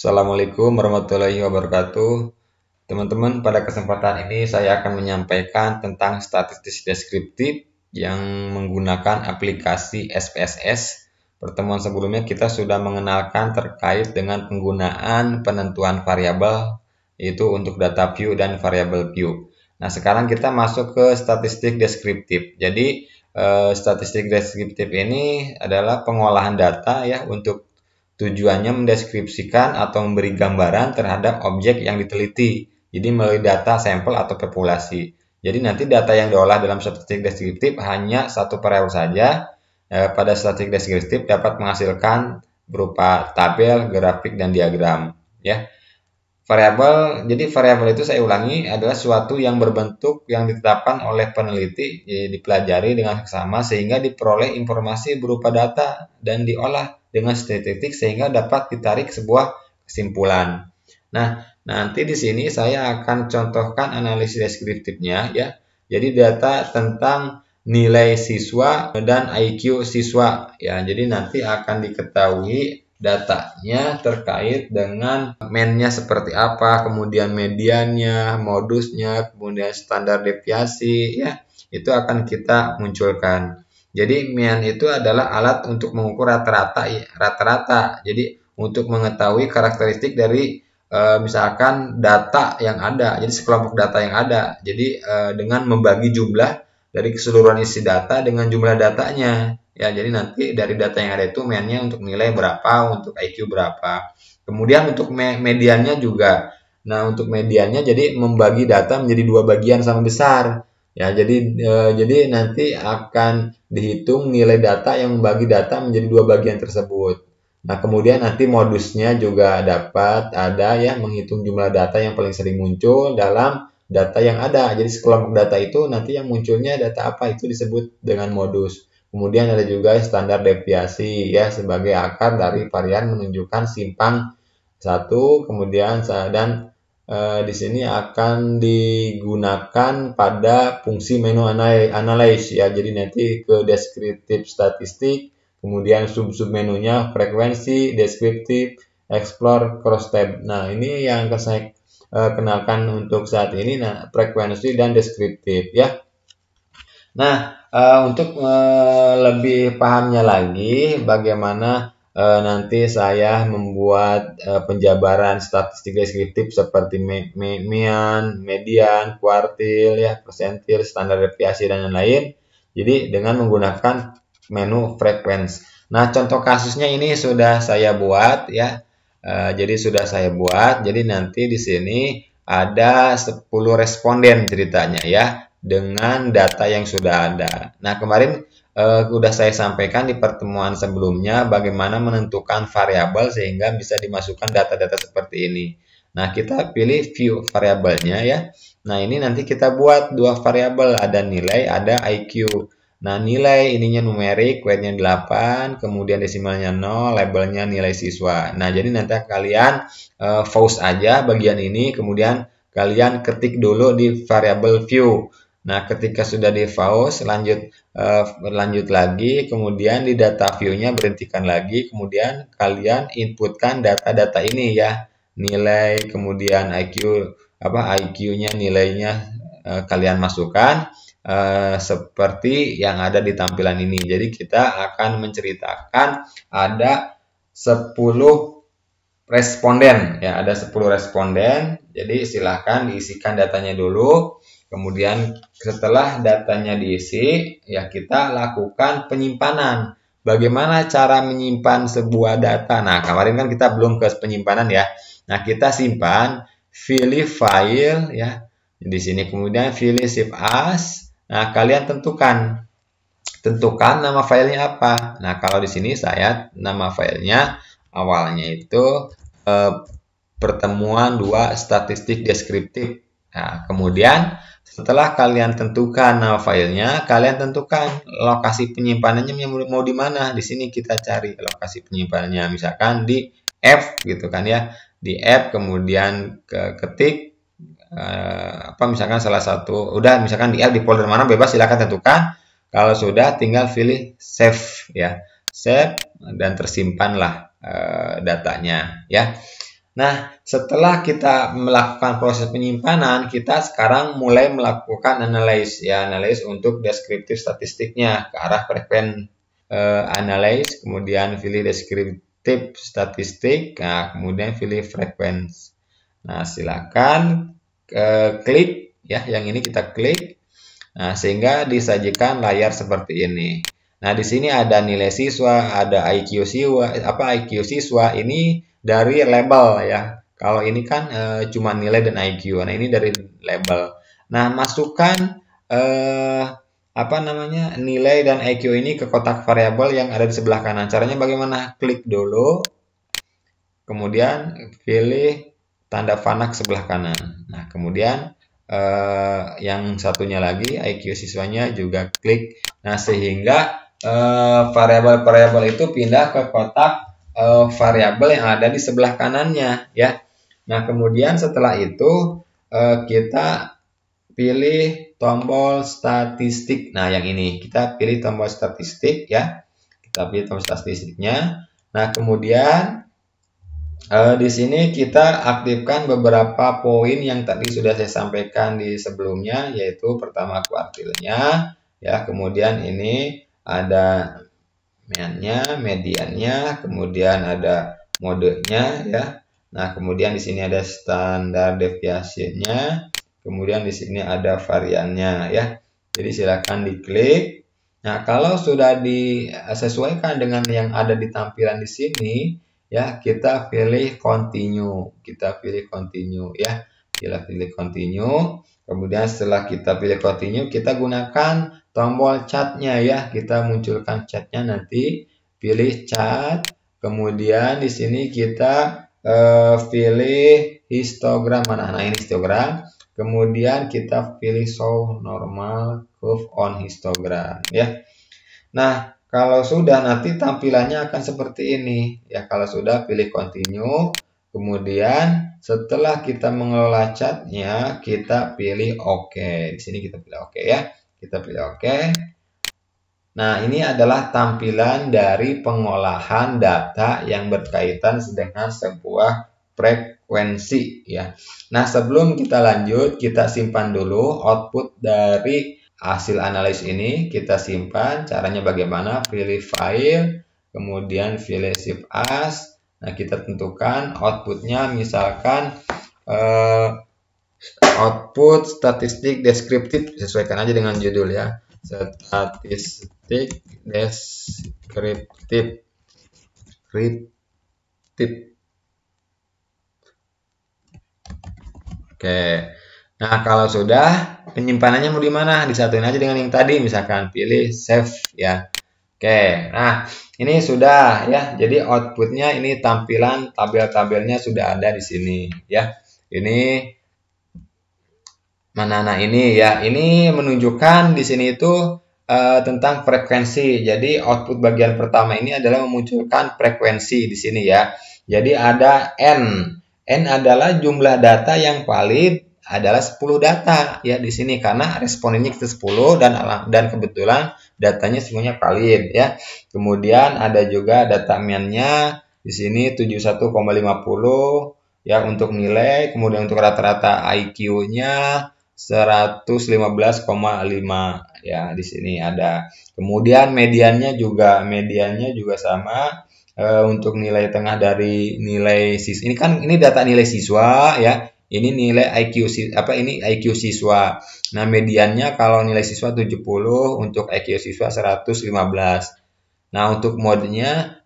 Assalamualaikum warahmatullahi wabarakatuh. Teman-teman, pada kesempatan ini saya akan menyampaikan tentang statistik deskriptif yang menggunakan aplikasi SPSS. Pertemuan sebelumnya kita sudah mengenalkan terkait dengan penggunaan penentuan variabel, yaitu untuk data view dan variabel view. Nah, sekarang kita masuk ke statistik deskriptif. Jadi, statistik deskriptif ini adalah pengolahan data ya untuk tujuannya mendeskripsikan atau memberi gambaran terhadap objek yang diteliti. Jadi melalui data sampel atau populasi. Jadi nanti data yang diolah dalam statistik deskriptif hanya satu variabel saja. Pada statistik deskriptif dapat menghasilkan berupa tabel, grafik, dan diagram. Ya, jadi variabel itu saya ulangi adalah suatu yang berbentuk yang ditetapkan oleh peneliti, dipelajari dengan seksama sehingga diperoleh informasi berupa data dan diolah dengan statistik sehingga dapat ditarik sebuah kesimpulan. Nah, nanti di sini saya akan contohkan analisis deskriptifnya ya. Jadi data tentang nilai siswa dan IQ siswa ya. Jadi nanti akan diketahui datanya terkait dengan mean-nya seperti apa, kemudian mediannya, modusnya, kemudian standar deviasi ya. Itu akan kita munculkan. Jadi mean itu adalah alat untuk mengukur rata-rata. Jadi untuk mengetahui karakteristik dari misalkan data yang ada. Jadi sekelompok data yang ada. Jadi dengan membagi jumlah dari keseluruhan isi data dengan jumlah datanya. Ya, jadi nanti dari data yang ada itu mean-nya untuk nilai berapa, untuk IQ berapa. Kemudian untuk mediannya juga. Nah, untuk mediannya jadi membagi data menjadi dua bagian sama besar. Ya, jadi nanti akan dihitung nilai data yang membagi data menjadi dua bagian tersebut. Nah, kemudian nanti modusnya juga dapat ada ya menghitung jumlah data yang paling sering muncul dalam data yang ada. Jadi sekelompok data itu nanti yang munculnya data apa itu disebut dengan modus. Kemudian ada juga standar deviasi ya sebagai akar dari varian menunjukkan simpang satu, kemudian dan di sini akan digunakan pada fungsi menu analyze ya. Jadi nanti ke deskriptif statistik, kemudian sub-sub menunya frekuensi, deskriptif, explore, cross tab. Nah, ini yang akan saya kenalkan untuk saat ini, nah frekuensi dan deskriptif ya. Nah, untuk lebih pahamnya lagi bagaimana nanti saya membuat penjabaran statistik deskriptif seperti mean, median, kuartil, ya, persentil, standar deviasi dan lain-lain. Jadi dengan menggunakan menu frequency. Nah, contoh kasusnya ini sudah saya buat ya. Jadi sudah saya buat. Jadi nanti di sini ada 10 responden ceritanya ya, dengan data yang sudah ada. Nah, kemarin sudah saya sampaikan di pertemuan sebelumnya bagaimana menentukan variabel sehingga bisa dimasukkan data-data seperti ini. Nah, kita pilih view variabelnya ya. Nah, ini nanti kita buat dua variabel, ada nilai, ada IQ. Nah, nilai ininya numerik, weight-nya 8, kemudian desimalnya 0, labelnya nilai siswa. Nah, jadi nanti kalian pause aja bagian ini, kemudian kalian ketik dulu di variabel view. Nah, ketika sudah di pause, lanjut lagi, kemudian di data view-nya berhentikan lagi, kemudian kalian inputkan data-data ini ya. Nilai, kemudian IQ-nya, nilainya kalian masukkan. Seperti yang ada di tampilan ini. Jadi kita akan menceritakan ada 10 responden ya, ada 10 responden. Jadi silahkan diisikan datanya dulu. Kemudian setelah datanya diisi, ya kita lakukan penyimpanan. Bagaimana cara menyimpan sebuah data? Nah, kemarin kan kita belum ke penyimpanan ya. Nah, kita simpan pilih file ya. Di sini kemudian pilih save as. Nah, kalian tentukan nama filenya apa. Nah, kalau di sini saya nama filenya awalnya itu pertemuan 2 statistik deskriptif. Nah, kemudian setelah kalian tentukan nama filenya, kalian tentukan lokasi penyimpanannya mau di mana. Di sini kita cari lokasi penyimpanannya, misalkan di F gitu kan ya. Di F kemudian ketik misalkan salah satu, udah misalkan di folder mana bebas silakan tentukan. Kalau sudah tinggal pilih save ya, save dan tersimpanlah datanya ya. Nah, setelah kita melakukan proses penyimpanan, kita sekarang mulai melakukan analis untuk deskriptif statistiknya ke arah analyze, kemudian pilih deskriptif statistik, nah kemudian pilih frekuensi. Nah, silakan klik ya, yang ini kita klik. Nah, sehingga disajikan layar seperti ini. Nah, di sini ada nilai siswa, ada IQ siswa ini dari label ya. Kalau ini kan cuma nilai dan IQ. Nah, ini dari label. Nah, masukkan nilai dan IQ ini ke kotak variabel yang ada di sebelah kanan. Caranya bagaimana? Klik dulu, kemudian pilih tanda panah sebelah kanan. Nah, kemudian yang satunya lagi IQ siswanya juga klik. Nah, sehingga variabel-variabel itu pindah ke kotak variabel yang ada di sebelah kanannya ya. Nah, kemudian setelah itu kita pilih tombol statistik. Nah, yang ini kita pilih tombol statistik ya. Kita pilih tombol statistiknya. Nah, kemudian di sini kita aktifkan beberapa poin yang tadi sudah saya sampaikan di sebelumnya, yaitu pertama kuartilnya, ya, kemudian ini ada mediannya, kemudian ada modenya, ya. Nah, kemudian di sini ada standar deviasinya, kemudian di sini ada variannya, ya. Jadi silakan diklik. Nah, kalau sudah disesuaikan dengan yang ada di tampilan di sini, ya, kita pilih continue. Ya. Kita pilih continue. Kemudian setelah kita pilih continue, kita gunakan tombol catnya ya. Kita munculkan catnya nanti, pilih cat. Kemudian di sini kita pilih histogram mana? Nah, ini histogram. Kemudian kita pilih show normal curve on histogram ya. Nah, kalau sudah nanti tampilannya akan seperti ini. Ya, kalau sudah pilih continue. Kemudian setelah kita mengelola catnya, kita pilih OK. Di sini kita pilih OK ya. Kita pilih OK. Nah, ini adalah tampilan dari pengolahan data yang berkaitan dengan sebuah frekuensi ya. Nah, sebelum kita lanjut, kita simpan dulu output dari hasil analis ini, kita simpan. Caranya bagaimana? Pilih file, kemudian pilih shift as. Nah, kita tentukan outputnya, misalkan output statistik deskriptif, sesuaikan aja dengan judul ya. Statistik deskriptif. Oke. Nah, kalau sudah, penyimpanannya mau di mana? Disatuin aja dengan yang tadi, misalkan pilih save ya. Oke. Nah, ini sudah ya. Jadi outputnya ini tampilan tabel-tabelnya sudah ada di sini ya. Ini mana? Nah, ini ya. Ini menunjukkan di sini itu tentang frekuensi. Jadi output bagian pertama ini adalah memunculkan frekuensi di sini ya. Jadi ada N. N adalah jumlah data yang valid adalah 10 data ya di sini, karena respondennya kita 10 dan kebetulan datanya semuanya valid ya. Kemudian ada juga data mean-nya di sini 71,50 ya untuk nilai, kemudian untuk rata-rata IQ-nya 115,5 ya di sini ada. Kemudian mediannya juga sama. Untuk nilai tengah dari nilai siswa ini data nilai siswa ya, ini nilai IQ siswa. Nah, mediannya kalau nilai siswa 70, untuk IQ siswa 115. Nah, untuk modenya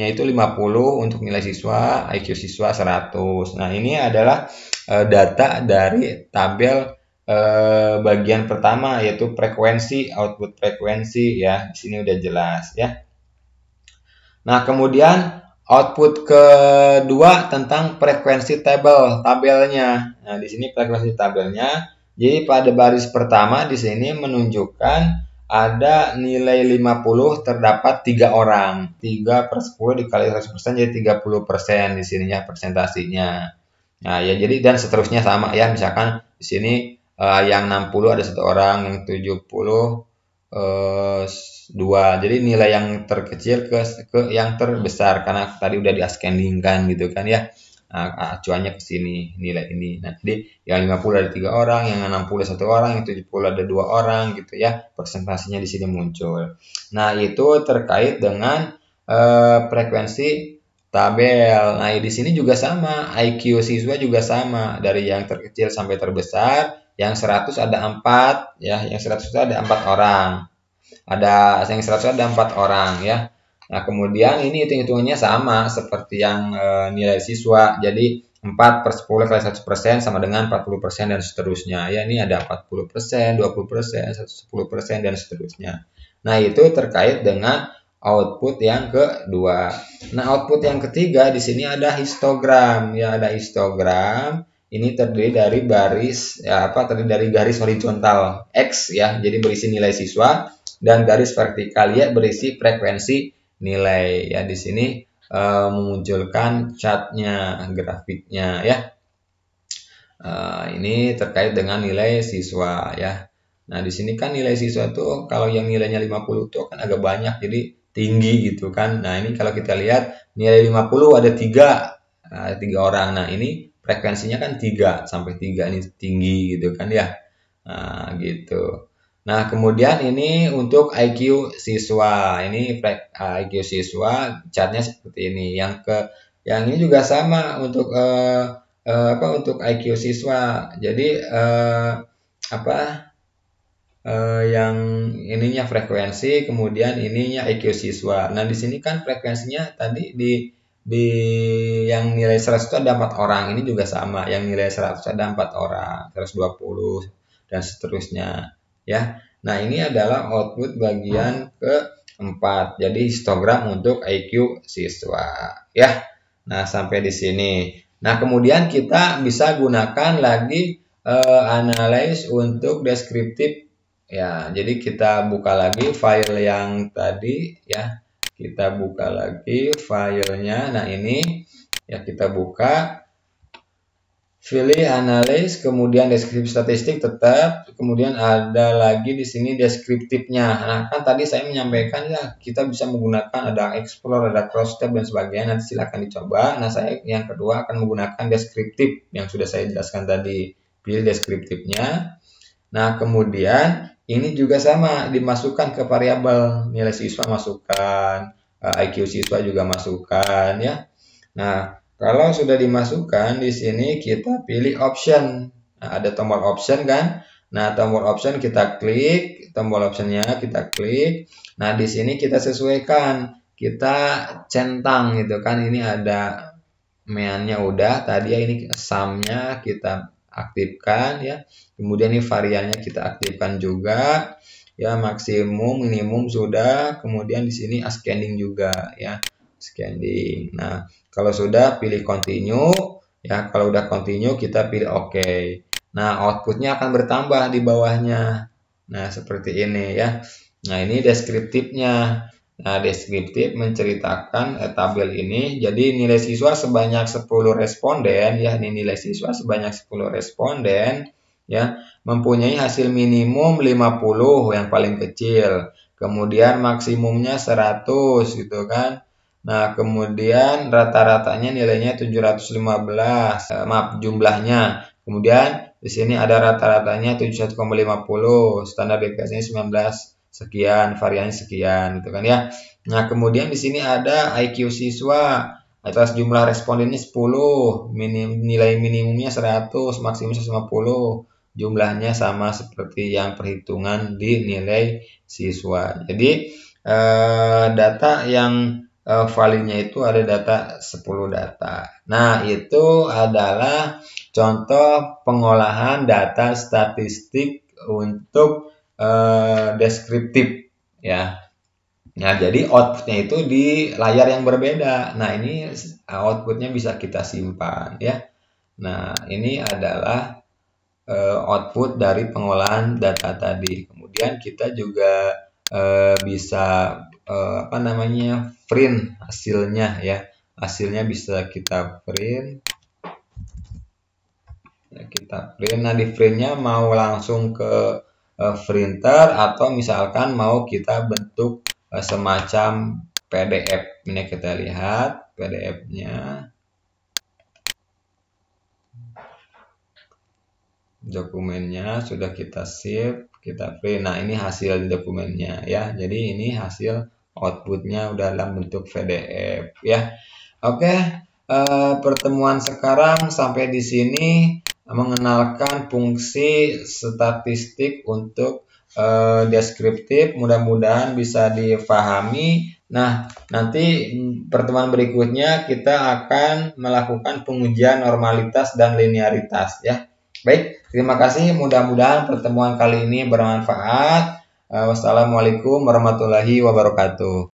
itu 50 untuk nilai siswa, IQ siswa 100. Nah, ini adalah data dari tabel bagian pertama, yaitu frekuensi, output frekuensi ya. Di sini udah jelas ya. Nah, kemudian output kedua tentang frekuensi tabelnya. Nah, di sini frekuensi tabelnya. Jadi pada baris pertama di sini menunjukkan ada nilai 50 terdapat 3 orang. 3/10 dikali 100% jadi 30% di sininya persentasinya. Nah, ya jadi dan seterusnya sama ya. Misalkan di sini yang 60 ada 1 orang, yang 70 2. Jadi nilai yang terkecil ke yang terbesar karena tadi udah di ascendingkan gitu kan ya. acuannya ke sini nilai ini. Nah, jadi yang 50 ada 3 orang, yang 60 1 orang, yang 70 ada 2 orang gitu ya. Presentasinya di sini muncul. Nah, itu terkait dengan frekuensi tabel. Nah, di sini juga sama, IQ siswa juga sama, dari yang terkecil sampai terbesar. Yang 100 ada 4 ya, yang 100 itu ada 4 orang. Yang 100 ada 4 orang ya. Nah, kemudian ini hitung-hitungannya sama seperti yang nilai siswa. Jadi 4 per 10 kali 100% sama dengan 40% dan seterusnya. Ya, ini ada 40%, 20%, 10% dan seterusnya. Nah, itu terkait dengan output yang kedua. Nah, output yang ketiga di sini ada histogram. Ya, ada histogram. Ini terdiri dari terdiri dari garis horizontal X ya. Jadi berisi nilai siswa, dan garis vertikal Y berisi frekuensi nilai. Ya, di sini memunculkan chartnya, grafiknya ya. Ini terkait dengan nilai siswa ya. Nah, di sini kan nilai siswa tuh kalau yang nilainya 50 tuh kan agak banyak, jadi tinggi gitu kan. Nah, ini kalau kita lihat nilai 50 ada 3 orang. Nah, ini frekuensinya kan 3 sampai 3 ini tinggi gitu kan ya. Nah, gitu. Nah, kemudian ini untuk IQ siswa. Ini IQ siswa chartnya seperti ini. Yang ini juga sama untuk untuk IQ siswa. Jadi yang ininya frekuensi, kemudian ininya IQ siswa. Nah, di sini kan frekuensinya tadi di yang nilai 100 itu ada 4 orang. Ini juga sama, yang nilai 100 ada 4 orang, 120 dan seterusnya ya. Nah, ini adalah output bagian keempat. Jadi histogram untuk IQ siswa ya. Nah, sampai di sini. Nah, kemudian kita bisa gunakan lagi analyze untuk deskriptif ya. Jadi kita buka lagi file yang tadi ya. Kita buka lagi filenya. Nah, ini ya, kita buka, pilih analis, kemudian deskriptif statistik tetap, kemudian ada lagi di sini deskriptifnya. Nah, kan tadi saya menyampaikan ya, kita bisa menggunakan ada explore, ada cross tab dan sebagainya. Nanti silakan dicoba. Nah, saya yang kedua akan menggunakan deskriptif yang sudah saya jelaskan tadi. Pilih deskriptifnya. Nah, kemudian ini juga sama, dimasukkan ke variabel. Nilai siswa masukkan, IQ siswa juga masukkan ya. Nah, kalau sudah dimasukkan di sini kita pilih option. Nah, ada tombol option kan? Nah, tombol option kita klik, tombol optionnya kita klik. Nah, di sini kita sesuaikan, kita centang gitu kan. Ini ada meannya udah, tadi ya, ini sumnya kita aktifkan ya. Kemudian ini variannya kita aktifkan juga ya, maksimum, minimum sudah. Kemudian di sini ascending juga ya, ascending. Nah, kalau sudah pilih continue ya, kalau udah continue kita pilih OK. Nah, outputnya akan bertambah di bawahnya. Nah, seperti ini ya. Nah, ini deskriptifnya. Nah, deskriptif menceritakan tabel ini. Jadi nilai siswa sebanyak 10 responden ya, ini nilai siswa sebanyak 10 responden ya, mempunyai hasil minimum 50 yang paling kecil. Kemudian maksimumnya 100 gitu kan. Nah, kemudian rata-ratanya nilainya 715, jumlahnya. Kemudian di sini ada rata-ratanya 71,50, standar deviasinya 19 sekian, variannya sekian gitu kan ya. Nah, kemudian di sini ada IQ siswa atas jumlah respondennya 10, nilai minimumnya 100, maksimumnya 150. Jumlahnya sama seperti yang perhitungan di nilai siswa. Jadi data yang validnya itu ada data 10 data. Nah, itu adalah contoh pengolahan data statistik untuk deskriptif ya. Nah, jadi outputnya itu di layar yang berbeda. Nah, ini outputnya bisa kita simpan ya. Nah, ini adalah output dari pengolahan data tadi. Kemudian kita juga bisa print hasilnya ya. Hasilnya bisa kita print. Ya, kita print. Nah, di printnya mau langsung ke printer atau misalkan mau kita bentuk semacam PDF. Ini kita lihat PDF-nya. Dokumennya sudah kita save, kita print. Nah, ini hasil dokumennya ya. Jadi ini hasil outputnya udah dalam bentuk PDF ya. Oke, pertemuan sekarang sampai di sini mengenalkan fungsi statistik untuk deskriptif. Mudah-mudahan bisa difahami. Nah, nanti pertemuan berikutnya kita akan melakukan pengujian normalitas dan linearitas ya. Baik, terima kasih. Mudah-mudahan pertemuan kali ini bermanfaat. Wassalamualaikum warahmatullahi wabarakatuh.